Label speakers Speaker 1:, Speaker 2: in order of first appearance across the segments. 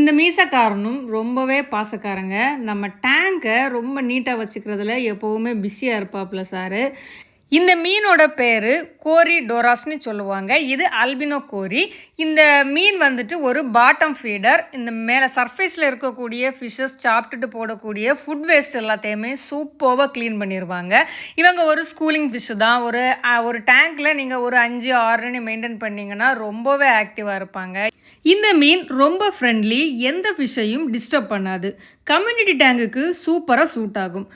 Speaker 1: இந்த மீசக்காரனும் ரொம்பவே பாசக்காரங்க. நம்ம டேங்கை ரொம்ப நீட்டாக வச்சுக்கிறதுல எப்போவுமே பிஸியாக இருப்பாப்புல சாரு. இந்த மீனோட பேர் கோரி டோராஸ்னு சொல்லுவாங்க. இது அல்பினோ கோரி. இந்த மீன் வந்துட்டு ஒரு பாட்டம் ஃபீடர். இந்த மேலே சர்ஃபேஸில் இருக்கக்கூடிய ஃபிஷ்ஷஸ் சாப்பிட்டுட்டு போடக்கூடிய ஃபுட் வேஸ்ட் எல்லாத்தையுமே சூப்பராக க்ளீன் பண்ணிடுவாங்க. இவங்க ஒரு ஸ்கூலிங் ஃபிஷ்ஷு தான். ஒரு டேங்க்கில் நீங்கள் ஒரு 5, 6 மெயின்டைன் பண்ணிங்கன்னா ரொம்பவே ஆக்டிவாக இருப்பாங்க. இந்த மீன் ரொம்ப ஃப்ரெண்ட்லி, எந்த ஃபிஷ்ஷையும் டிஸ்டர்ப் பண்ணாது. கம்யூனிட்டி டேங்குக்கு சூப்பராக சூட் ஆகும்.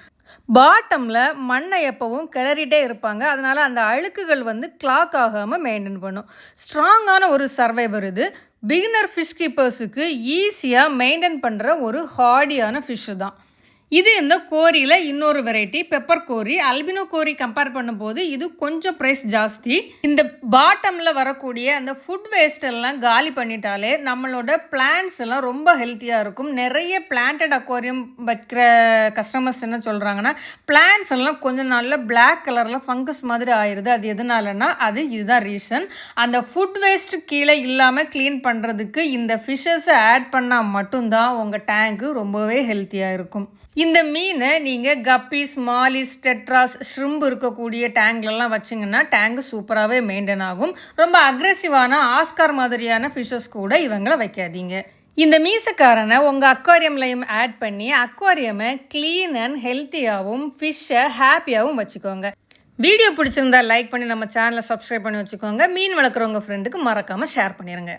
Speaker 1: பாட்டமில் மண்ணை எப்பவும் கிளறிட்டே இருப்பாங்க. அதனால் அந்த அழுக்குகள் கிளாக் ஆகாமல் மெயின்டைன் பண்ணும். ஸ்ட்ராங்கான ஒரு சர்வைவர் இது. பிகினர் ஃபிஷ் கீப்பர்ஸுக்கு ஈஸியாக மெயின்டைன் பண்ணுற ஒரு ஹார்டியான ஃபிஷ்ஷு தான். இது இந்த கோரியில் இன்னொரு வெரைட்டி பெப்பர் கோரி. அல்பினோ கோரி கம்பேர் பண்ணும்போது இது கொஞ்சம் ப்ரைஸ் ஜாஸ்தி. இந்த பாட்டமில் வரக்கூடிய அந்த ஃபுட் வேஸ்ட் எல்லாம் காலி பண்ணிட்டாலே நம்மளோட பிளான்ட்ஸ் எல்லாம் ரொம்ப ஹெல்த்தியாக இருக்கும். நிறைய பிளான்டட் அக்வாரியம் வைக்கிற கஸ்டமர்ஸ் என்ன சொல்கிறாங்கன்னா, பிளான்ட்ஸ் எல்லாம் கொஞ்சம் நாளில் பிளாக் கலரில் ஃபங்கஸ் மாதிரி ஆயிடுது. அது எதனாலன்னா இதுதான் ரீசன். அந்த ஃபுட் வேஸ்ட் கீழே இல்லாமல் க்ளீன் பண்ணுறதுக்கு இந்த ஃபிஷ்ஷஸை ஆட் பண்ணால் மட்டும்தான் உங்கள் டேங்கு ரொம்பவே ஹெல்த்தியாக இருக்கும். இந்த மீனை நீங்கள் கப்பீஸ், மாலிஸ், டெட்ராஸ், ஷ்ரிம்பு இருக்கக்கூடிய டேங்க்லலாம் வச்சிங்கன்னா டேங்கு சூப்பராகவே மெயின்டைன் ஆகும். ரொம்ப அக்ரெசிவான ஆஸ்கார் மாதிரியான ஃபிஷ்ஷஸ் கூட இவங்களை வைக்காதீங்க. இந்த மீசக்காரனை உங்கள் அக்வாரியம்லையும் ஆட் பண்ணி அக்வாரியமை க்ளீன் அண்ட் ஹெல்த்தியாகவும் ஃபிஷ்ஷை ஹாப்பியாகவும் வச்சுக்கோங்க. வீடியோ பிடிச்சிருந்தா லைக் பண்ணி நம்ம சேனலை சப்ஸ்கிரைப் பண்ணி வச்சுக்கோங்க. மீன் வளர்க்குறவங்க ஃப்ரெண்டுக்கு மறக்காமல் ஷேர் பண்ணிடுங்க.